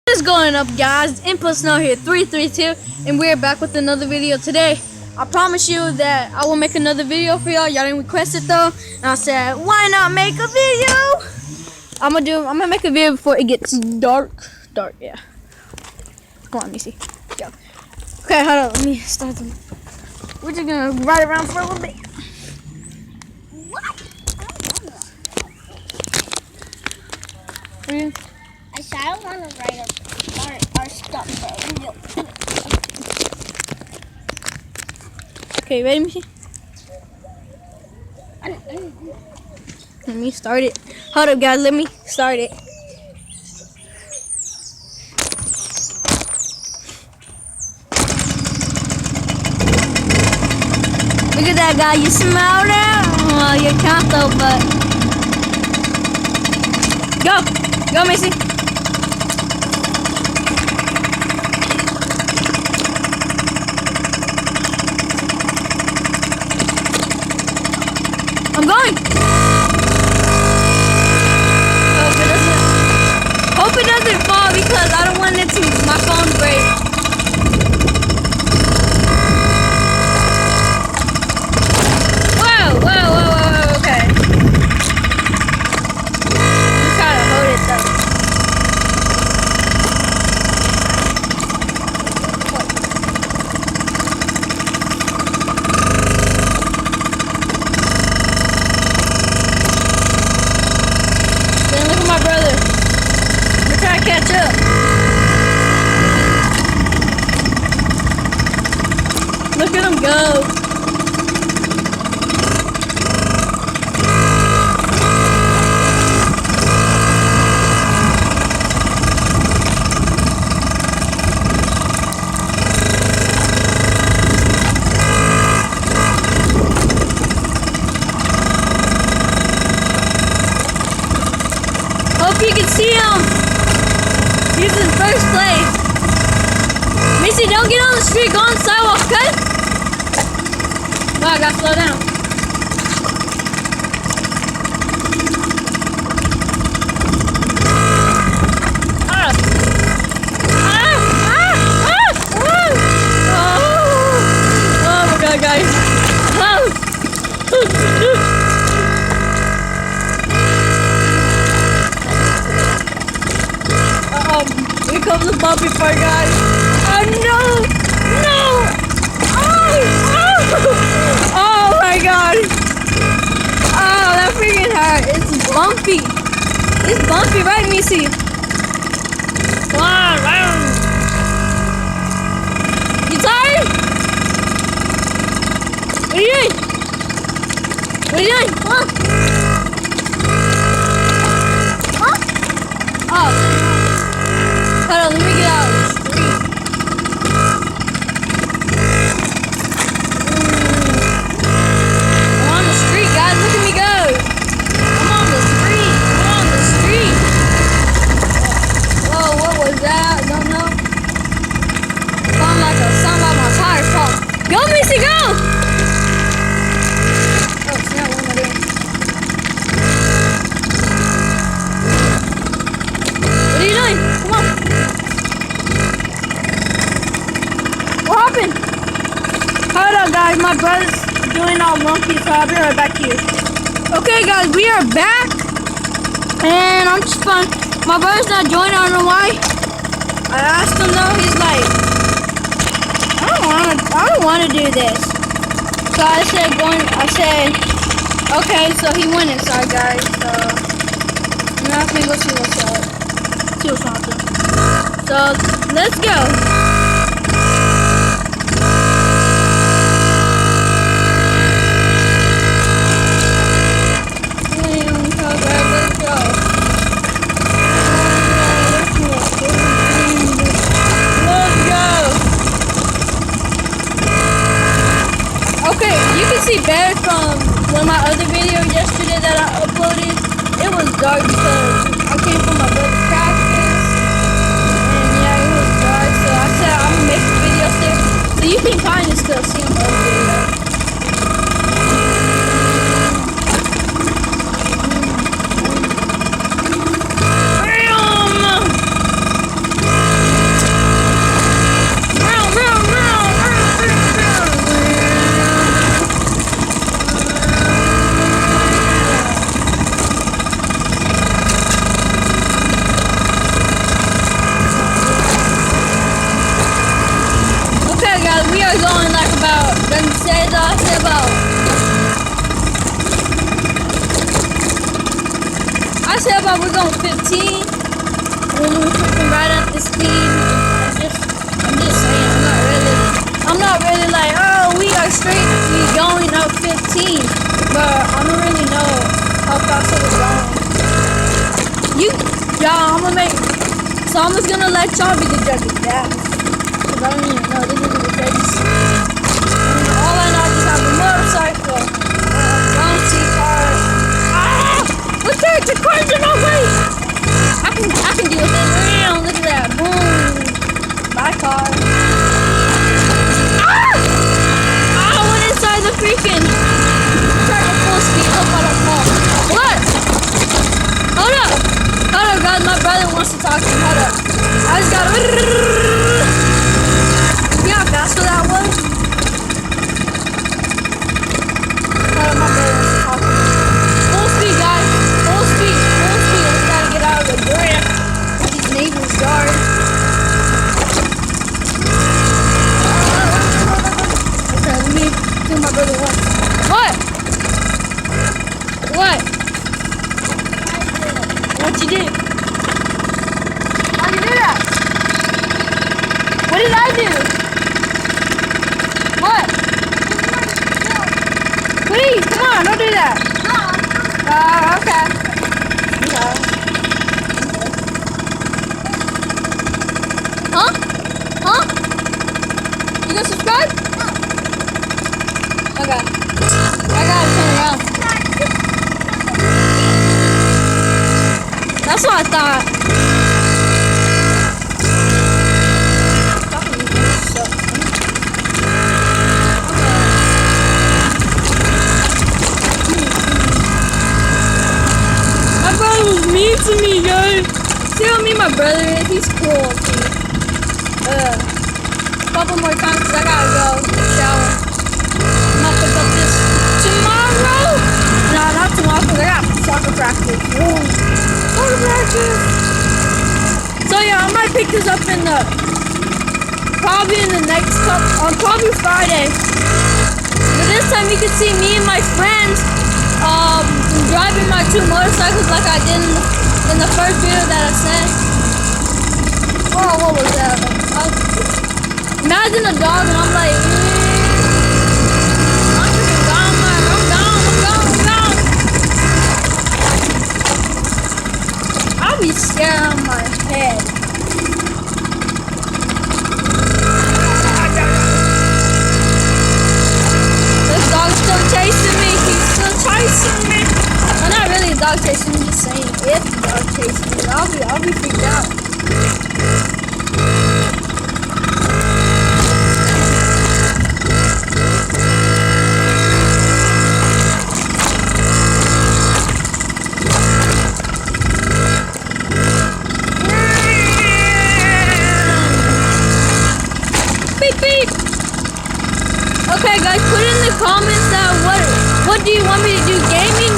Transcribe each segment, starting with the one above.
What is going up, guys? Input Snow here, 332, and we're back with another video today. I promise you that I will make another video for y'all. Y'all didn't request it though, and I said, why not make a video? I'm gonna make a video before it gets dark. Yeah. Come on, let me see. Go. Okay, hold on. Let me start them. We're just gonna ride around for a little bit. What? I said I don't want to write our stuff though. Okay, ready, Missy? Let me start it. Hold up, guys. Let me start it. Look at that guy. You smell that? Well, you can't though, but go, Missy. I'm going. Hope it doesn't fall because I don't want it to my phone break. Whoa, okay. I'm trying to hold it though. Look at my brother. We're trying to catch up. Look at him go. Hope you can see him. He's in first place. Missy, don't get on the street. Go on the sidewalk, okay? Oh, I gotta slow down. Oh my God, guys. Here comes the bumpy part, guys. Oh no! Oh my God! Oh, that freaking hurt. It's bumpy. It's bumpy, right, Missy? Come on, round. You tired? What are you doing? Come on. Oh. Hold on, let me get out of the street. I'm on the street, guys. Look at me go. I'm on the street. Whoa, what was that? I don't know. Sound like my tires fall. Go, Missy, go! Oh, snap, what am I doing? What are you doing? Come on. What happened? Hold up, guys. My brother's doing all monkey, so I'll be right back here. Okay, guys, we are back. And I'm just fun. My brother's not joining. I don't know why. I asked him though. He's like, I don't want to do this. So I said, okay. So he went inside, guys. So now I can go see what's up. See what's happening. So let's go. Okay, you can see better from one of my other videos yesterday that I uploaded. It was dark because I came from my brother's practice, and yeah, it was dark, so I about we're going 15 when we're freaking right at the speed? I'm just saying, I'm not really like, oh, we are straightly going up 15, but I don't really know how fast we're going. So I'm just gonna let y'all be the judge of that. Cause I don't even know, this is the case. All I know, I just have a motorcycle, bouncy car. What's that? The car's in my way! I can deal with it. Damn, look at that. Boom. My car. I went inside the freaking. Trying to full speed. Hope I don't fall. What? Hold up. Hold up, guys. My brother wants to talk to me. Hold up. I just got. See how fast that was? Hold up, my brother wants to talk to me. Full speed, guys. Full speed. Full speed. Let's gotta get out of the drift. These neighbors' yard. Okay, let me do my brother once. What? What? What you did? How you do that? What did I do? What? Please, come on, don't do that. Okay. Huh? Huh? You gonna subscribe? Okay. I gotta turn around. That's what I thought. My brother was mean to me, guys. See how mean my brother is? He's cool, dude. Couple more times because I gotta go shower. I'm gonna pick up this tomorrow. No, not tomorrow because I got soccer practice. Soccer practice. So yeah, I might pick this up in the probably in the next couple on probably Friday. But this time you can see me and my friends driving my two motorcycles like I did in the first video that I sent. Oh, what was that? Imagine a dog and I'm like, I'm freaking gone, man. I'm gone. I'll be scared on my head. This dog's still chasing me. He's still chasing me. Well, not really a dog chasing me, just saying if the dog chasing me. I'll be freaked out. Okay guys, put in the comments that what do you want me to do, gaming?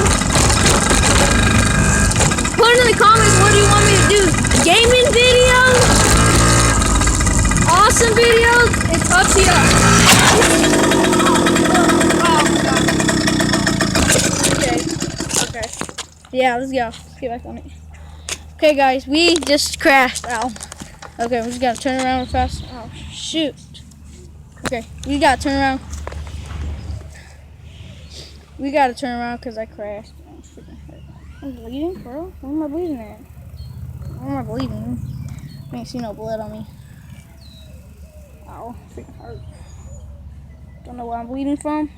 Put in the comments what do you want me to do, gaming videos? Awesome videos? It's up to you. Okay. Yeah, let's go. Get back on it. Okay guys, we just crashed. Ow. Okay, we just gotta turn around real fast. Oh shoot. Okay, we gotta turn around. We gotta turn around because I crashed. Oh, freaking hurt. I'm bleeding, bro. Where am I bleeding at? Where am I bleeding? I ain't see no blood on me. Ow, freaking hurt. Don't know where I'm bleeding from.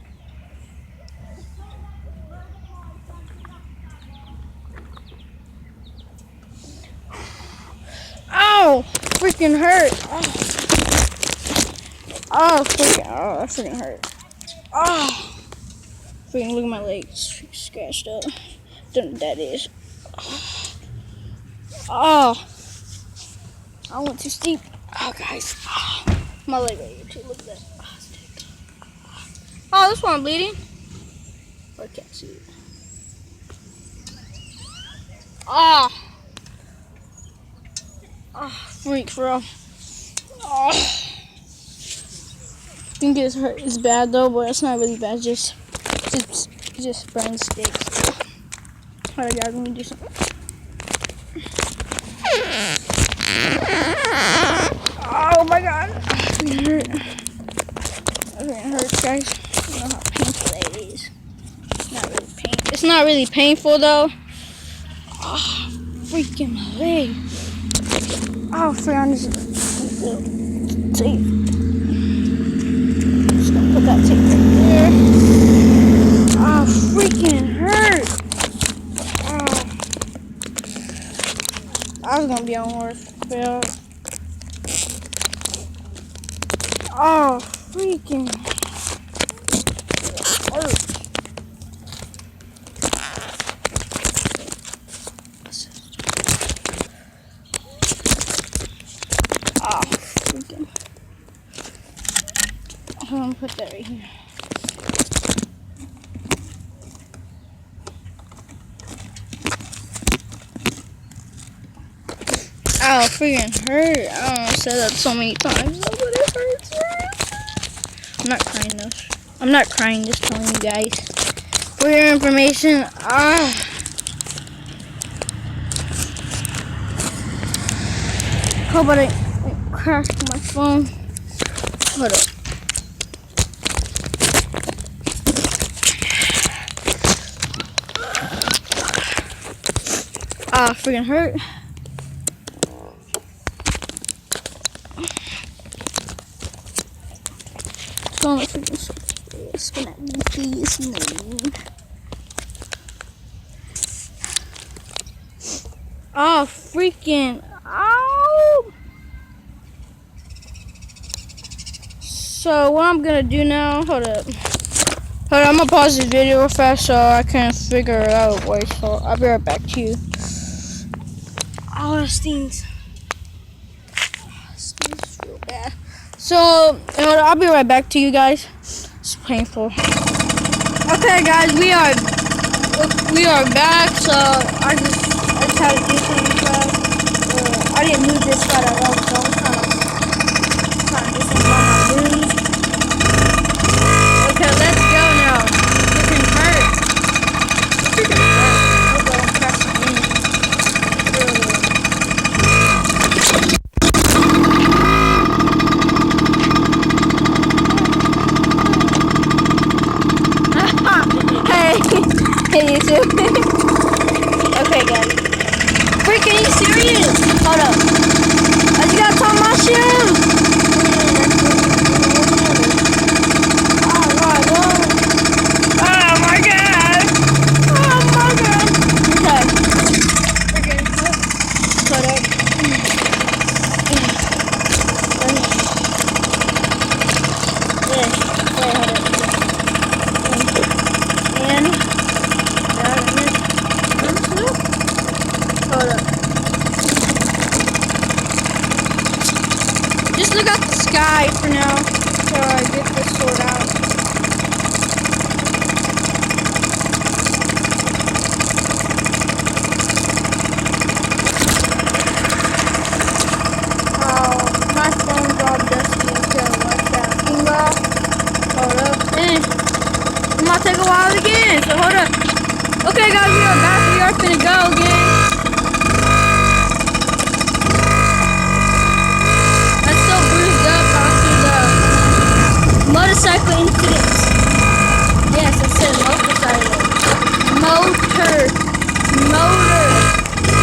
Ow, freaking hurt. Oh, freaking, oh, that freaking hurt. Oh, freaking look at my legs, scratched up. Don't know what that is. Oh, I went too steep. Oh, guys, oh, my leg right here too. Look at that. Oh, this one I'm bleeding. I can't see it. Oh, oh, freak, bro. Oh. I think it's bad though, but it's not really bad. Just burn sticks. Alright guys, let me do something. not really painful though. Oh, freaking my leg. Oh, friend, this is tape. Just gonna put that tape right there. Oh, freaking hurt. Oh. I was gonna be on horse, Bill. Oh, freaking hurt. Oh, freaking. I'm gonna put that right here. Oh, freaking hurt. I don't know, I said that so many times, but it hurts. I'm not crying though. I'm not crying, just telling you guys. For your information, hope I didn't crash my phone. Hold up. Freaking hurt. Don't freaking spin at me, please. No. Oh, freaking. Ow. So, what I'm gonna do now, hold up. I'm gonna pause this video real fast so I can figure it out. Wait, so I'll be right back to you. Oh, it stings. It stings real bad. So, I'll be right back to you guys. It's painful. Okay, guys, we are back. So I just had to do something fast. I didn't move this side at all, so I'm trying to do something about my wounds. Okay, let's go now. Freaking hurt. Freaking hurt. Hope I don't crash my knee. Hey, you too. Okay, guys. Freaking, are you serious? Hold up. I just gotta tie my shoes. Oh my god. Oh my god. Oh my god. Okay. Freaking. Hold up. Yeah. Wait, hold up. Hold up. Just look at the sky for now until I get this sorted out. Oh, my phone's all dusty until like that. Hold up. It might take a while again, so hold up. Okay, guys, we are back. We are finna go again. I'm so bruised up after the motorcycle incident. Yes, I said motorcycle. Motor.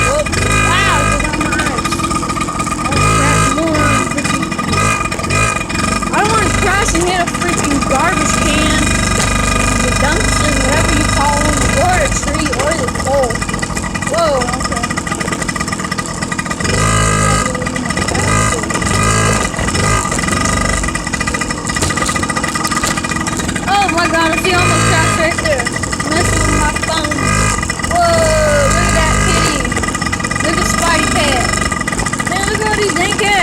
Whoop. Wow, get on my eyes. I don't want to crash and hit a freaking garbage can. The dumpster, whatever you call them, or a tree, or the pole. Whoa, okay. Oh my god, I see almost crashed right there. Messing with my phone. Whoa, look at that kitty. Look at Spidey Pet. Man, look at all these dang cats.